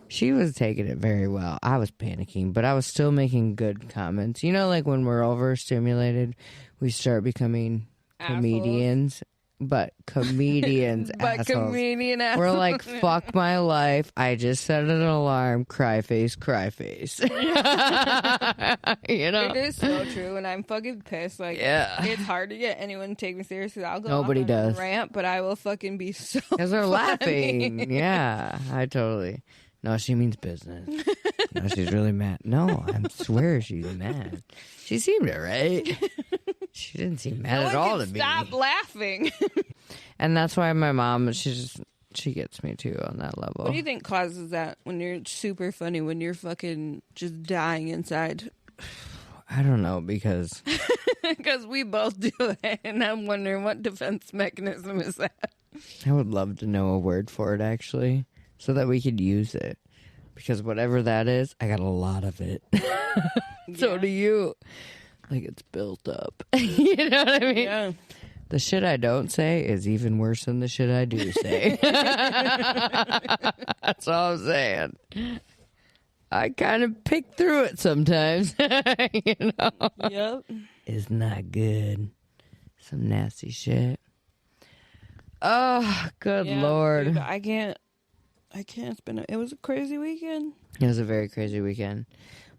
She was taking it very well. I was panicking, but I was still making good comments. You know, like when we're overstimulated, we start becoming comedians. but comedians. But assholes. comedian assholes. We're like, fuck my life. I just set an alarm. Cry face, cry face. You know? It is so true, and I'm fucking pissed. Like, it's hard to get anyone to take me seriously. I'll go Nobody off on does. a rant, but I will fucking be so because they're funny. laughing. Yeah, I totally. No, she means business. No, she's really mad. No, I swear she's mad. She seemed all right. She didn't seem mad at all to me. Stop laughing. And that's why my mom, she gets me too on that level. What do you think causes that when you're super funny, when you're fucking just dying inside? I don't know, because we both do it, and I'm wondering what defense mechanism is that? I would love to know a word for it, actually, so that we could use it. Because whatever that is, I got a lot of it. So do you. Like, it's built up. You know what I mean? Yeah. The shit I don't say is even worse than the shit I do say. That's all I'm saying. I kind of pick through it sometimes. You know? Yep. It's not good. Some nasty shit. Oh, good Lord. Dude, I can't. It was a crazy weekend. It was a very crazy weekend.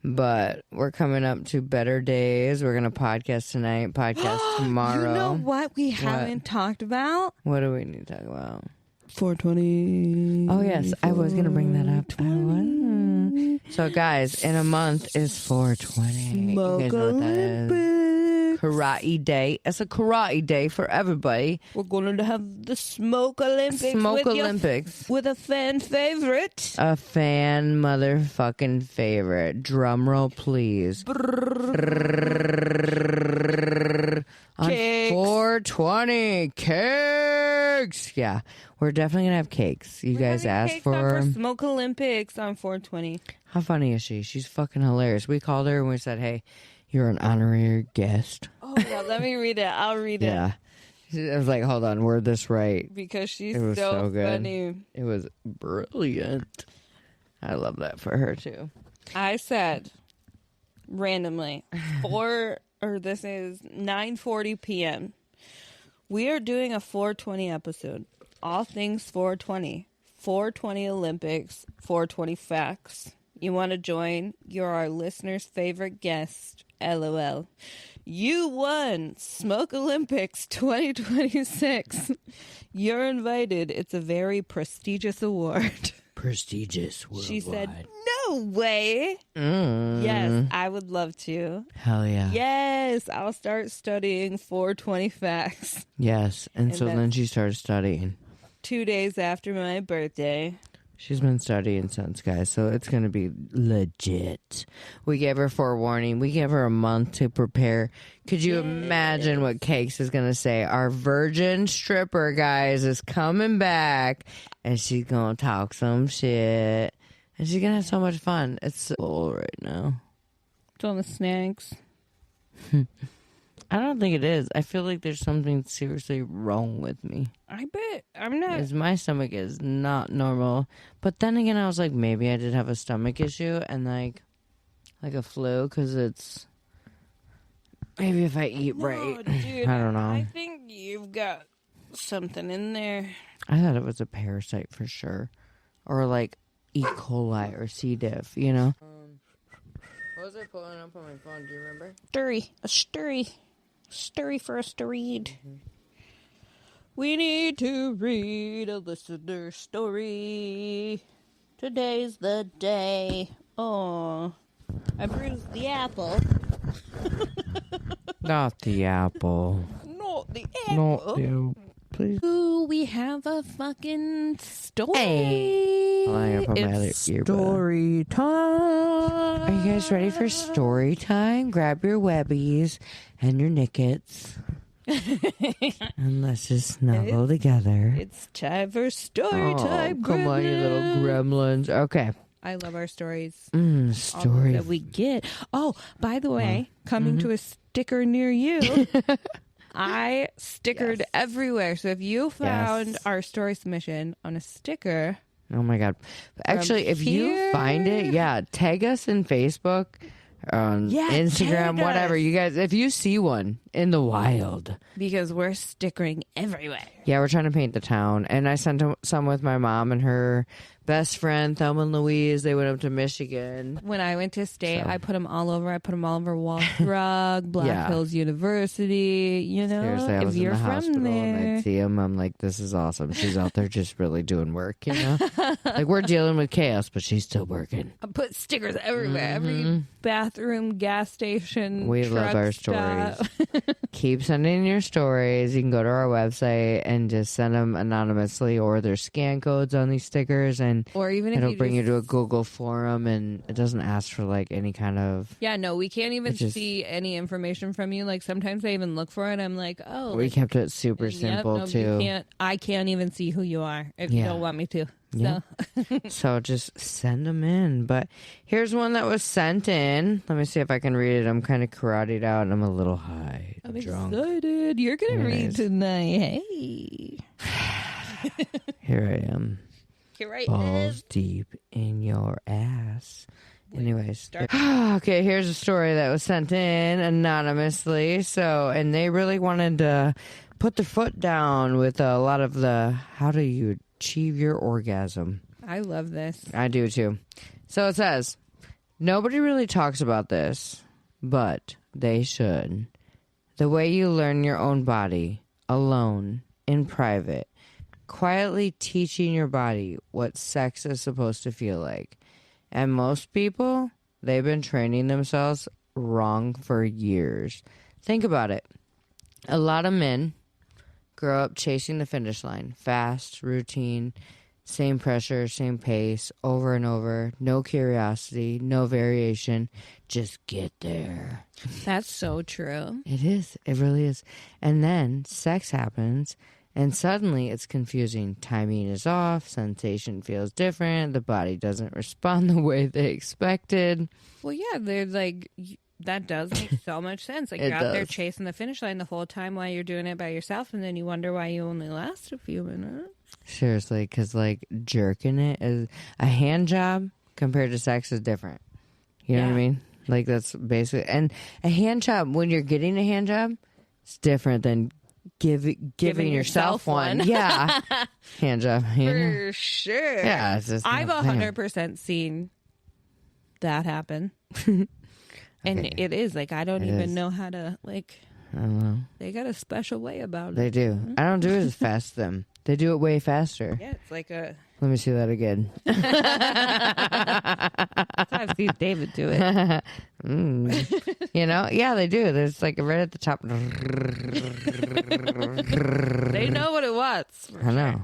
But we're coming up to better days. We're going to podcast tonight, podcast tomorrow. You know what we haven't talked about? What do we need to talk about? 420. Oh, yes. I was going to bring that up. So, guys, in a month is 420. Smoke you guys know what that is? Olympics. Karate Day. It's a karate day for everybody. We're going to have the Smoke Olympics. With a fan favorite. A fan motherfucking favorite. Drum roll, please. On 420 cakes. Yeah, we're definitely gonna have cakes. You guys asked for Smoke Olympics on 420. How funny is she? She's fucking hilarious. We called her and we said, "Hey, you're an honorary guest." Oh yeah, let me read it. I'll read it. Yeah, I was like, "Hold on, word this right," because she's it was so good. funny. It was brilliant. I love that for her too. I said randomly this is 9:40 p.m. We are doing a 420 episode. All things 420. 420 Olympics, 420 facts. You want to join? You're our listener's favorite guest. LOL. You won Smoke Olympics 2026. You're invited. It's a very prestigious award. Prestigious worldwide. She said, no way. Yes, I would love to. Hell yeah. Yes, I'll start studying 420 facts. Yes, and so then she started studying. 2 days after my birthday. She's been studying since, guys, so it's going to be legit. We gave her forewarning. We gave her a month to prepare. Could you imagine what Cakes is going to say? Our virgin stripper, guys, is coming back, and she's going to talk some shit, and she's going to have so much fun. It's so cool right now. It's on the snacks. I don't think it is. I feel like there's something seriously wrong with me. I bet. I'm not. Because my stomach is not normal. But then again, I was like, maybe I did have a stomach issue and like a flu, because it's maybe if I eat right. Dude, I don't know. I think you've got something in there. I thought it was a parasite for sure. Or like E. coli or C. diff, you know? What was I pulling up on my phone? Do you remember? A stirry for us to read. Mm-hmm. We need to read a listener story. Today's the day. Oh, I bruised the apple. Not the apple. Not the apple. Not the apple. Please. Ooh, we have a fucking story. Hey. It's story time. Are you guys ready for story time? Grab your webbies and your knickets. And let's just snuggle together. It's time for story time. Come on, you little gremlins. Okay. I love our stories. Stories that we get. Oh, by the way, coming to a sticker near you. I stickered everywhere. So if you found our story submission on a sticker. Oh my God. Actually, if you find it, tag us in Facebook on Instagram, whatever. You guys, if you see one in the wild. Because we're stickering everywhere. Yeah, we're trying to paint the town. And I sent some with my mom and her best friend, Thelma and Louise. They went up to Michigan. When I went to state, I put them all over. I put them all over Walthrug, Black Hills University. You know, seriously, I was if you're in the from hospital there. and I'd see them. I'm like, this is awesome. She's out there just really doing work, you know? Like, we're dealing with chaos, but she's still working. I put stickers everywhere. Every bathroom, gas station. We love our stories. Keep sending your stories. You can go to our website and just send them anonymously, or there's scan codes on these stickers, and or even if it'll bring you to a Google forum, and it doesn't ask for like any kind of we can't even see any information from you. Like sometimes I even look for it. I'm like, oh, we kept it super simple too. I can't even see who you are if you don't want me to. So. So just send them in. But here's one that was sent in. Let me see if I can read it. I'm kind of karateed out and I'm a little high. I'm drunk. Excited. You're going to read tonight. Hey. Here I am. Here I Balls deep in your ass. Anyways. Okay, here's a story that was sent in anonymously. So, and they really wanted to put their foot down with a lot of the how do you achieve your orgasm. I love this. I do too. So it says, nobody really talks about this, but they should. The way you learn your own body, alone, in private, quietly teaching your body what sex is supposed to feel like. And most people, they've been training themselves wrong for years. Think about it. A lot of men grow up chasing the finish line. Fast, routine, same pressure, same pace, over and over. No curiosity, no variation. Just get there. That's so true. It is. It really is. And then sex happens, and suddenly it's confusing. Timing is off. Sensation feels different. The body doesn't respond the way they expected. Well, yeah, they're like... That does make so much sense. Like, you're out there chasing the finish line the whole time while you're doing it by yourself, and then you wonder why you only last a few minutes. Seriously, because, like, jerking it is... A hand job compared to sex is different. You know what I mean? Like, that's basically... And a hand job, when you're getting a hand job, it's different than giving yourself one. Yeah. Hand job. For sure. Yeah. It's just I've 100% seen that happen. And it is, like, I don't even know how to, like, I don't know. They got a special way about it. They do. Mm-hmm. I don't do it as fast as them. They do it way faster. Yeah, it's like a... Let me see that again. I've seen David do it. You know? Yeah, they do. There's, like, right at the top. They know what it wants. I know.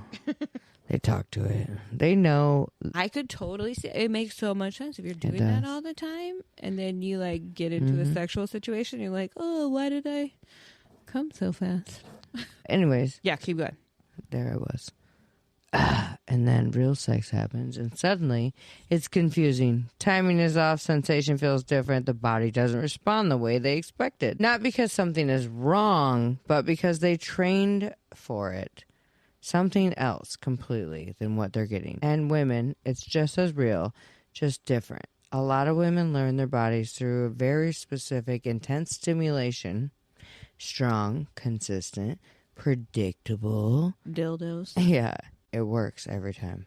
They talk to it. They know. I could totally see it. It makes so much sense if you're doing that all the time, and then you like get into a sexual situation. You're like, oh, why did I come so fast? Anyways, yeah, keep going. There I was. And then real sex happens, and suddenly it's confusing. Timing is off. Sensation feels different. The body doesn't respond the way they expected. Not because something is wrong, but because they trained for it. Something else completely than what they're getting. And women, it's just as real, just different. A lot of women learn their bodies through a very specific, intense stimulation. Strong, consistent, predictable. Dildos. Yeah, it works every time.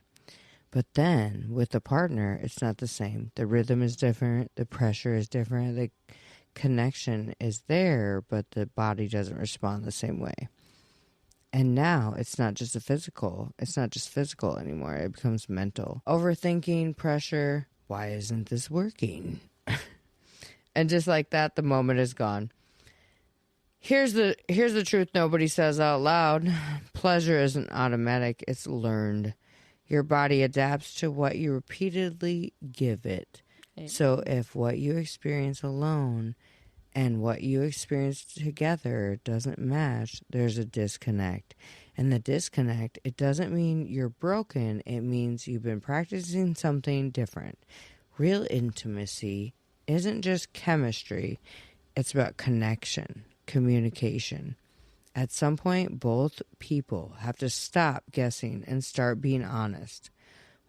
But then, with the partner, it's not the same. The rhythm is different. The pressure is different. The connection is there, but the body doesn't respond the same way. And now it's not just physical anymore. It becomes mental. Overthinking, pressure. Why isn't this working? And just like that, the moment is gone. Here's the truth nobody says out loud. Pleasure isn't automatic. It's learned. Your body adapts to what you repeatedly give it. So if what you experience alone and what you experience together doesn't match, there's a disconnect. And the disconnect, it doesn't mean you're broken. It means you've been practicing something different. Real intimacy isn't just chemistry. It's about connection, communication. At some point, both people have to stop guessing and start being honest.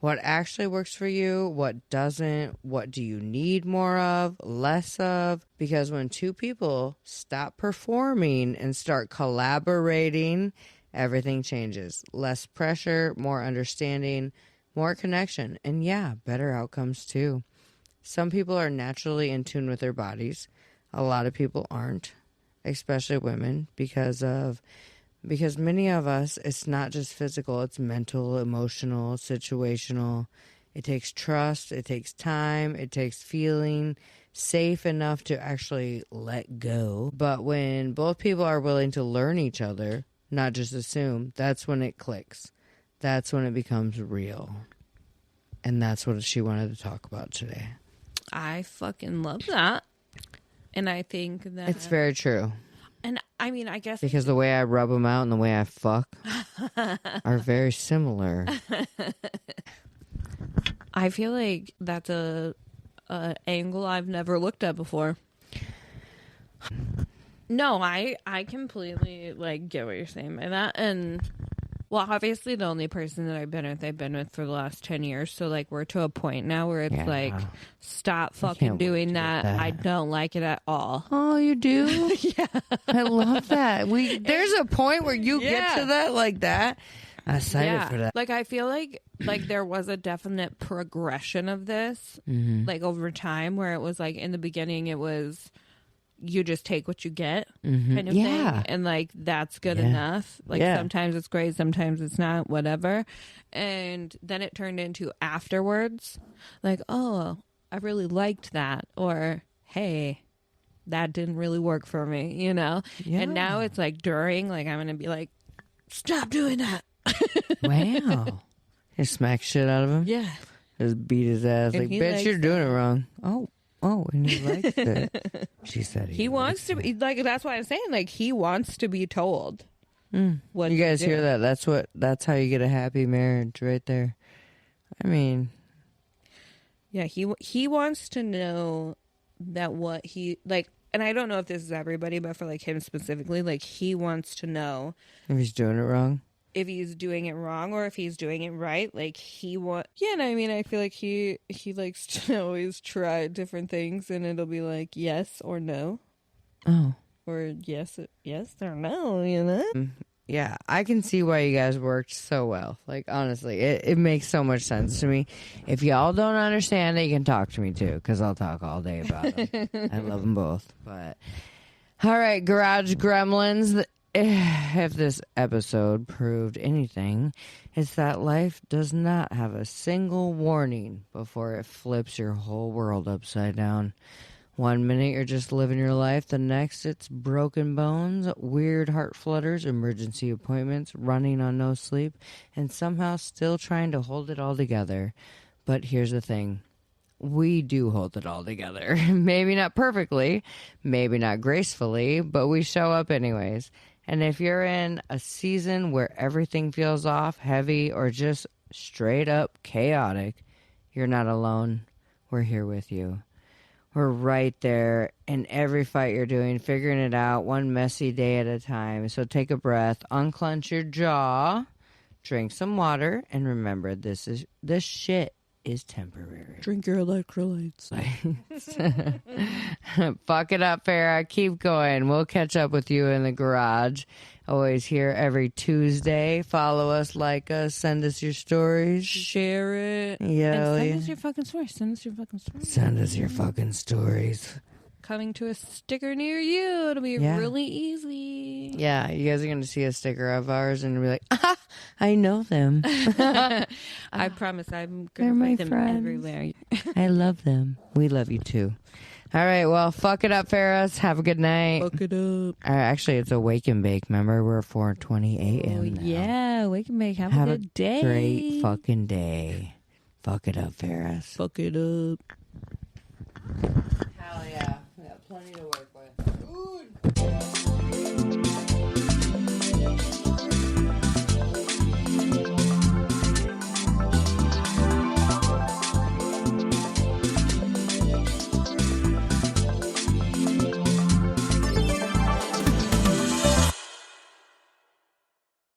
What actually works for you, what doesn't, what do you need more of, less of? Because when two people stop performing and start collaborating, everything changes. Less pressure, more understanding, more connection, and yeah, better outcomes too. Some people are naturally in tune with their bodies. A lot of people aren't, especially women, because many of us, it's not just physical, it's mental, emotional, situational. It takes trust, it takes time, it takes feeling safe enough to actually let go. But when both people are willing to learn each other, not just assume, that's when it clicks. That's when it becomes real. And that's what she wanted to talk about today. I fucking love that. And I think that... It's very true. And I mean, I guess... Because the way I rub them out and the way I fuck are very similar. I feel like that's a angle I've never looked at before. No, I completely, like, get what you're saying by that. And, well, obviously the only person that I've been with for the last 10 years. So, like, we're to a point now where it's like, stop fucking doing that. I don't like it at all. Oh, you do? Yeah. I love that. There's a point where you get to that like that. I'm excited for that. Like, I feel like there was a definite progression of this, like, over time, where it was, like, in the beginning, it was... you just take what you get kind of thing. And like, that's good enough. Like sometimes it's great, sometimes it's not, whatever. And then it turned into afterwards, like, oh, I really liked that. Or, hey, that didn't really work for me, you know? Yeah. And now it's like during, like, I'm going to be like, stop doing that. Wow. You smack shit out of him? Yeah. Just beat his ass. And like, bitch, you're doing it wrong. Oh, and he likes it. She said he wants to be, like, that's why I'm saying, like, he wants to be told. What you guys hear that? That's how you get a happy marriage right there. I mean, yeah, he wants to know that what he, like, and I don't know if this is everybody, but for, like, him specifically, like, he wants to know if he's doing it wrong. If he's doing it wrong or if he's doing it right, like, and I mean, I feel like he likes to always try different things, and it'll be like yes or no. Oh. Or yes or no, you know? Yeah, I can see why you guys worked so well. Like, honestly, it makes so much sense to me. If y'all don't understand it, you can talk to me too, because I'll talk all day about them. I love them both. But all right, Garage Gremlins. If this episode proved anything, it's that life does not have a single warning before it flips your whole world upside down. 1 minute you're just living your life, the next it's broken bones, weird heart flutters, emergency appointments, running on no sleep, and somehow still trying to hold it all together. But here's the thing. We do hold it all together. Maybe not perfectly, maybe not gracefully, but we show up anyways. And if you're in a season where everything feels off, heavy, or just straight up chaotic, you're not alone. We're here with you. We're right there in every fight you're doing, figuring it out one messy day at a time. So take a breath, unclench your jaw, drink some water, and remember this shit is temporary. Drink your electrolytes. Fuck it up, Farrah. Keep going. We'll catch up with you in the garage. Always here every Tuesday. Follow us, like us, send us your stories. Share it. Yeah. And send us your fucking stories. Send us your fucking stories. Send us your fucking stories. Coming to a sticker near you. It'll be really easy. Yeah, you guys are going to see a sticker of ours and be like, I know them. I promise I'm going to put them friends. Everywhere. I love them. We love you too. All right, well, fuck it up, Ferris. Have a good night. Fuck it up. Actually, it's a wake and bake. Remember, we're 4:20 a.m. now. Yeah, wake and bake. Have a good day. Great fucking day. Fuck it up, Ferris. Fuck it up. Hell yeah. We got plenty to work with. Ooh.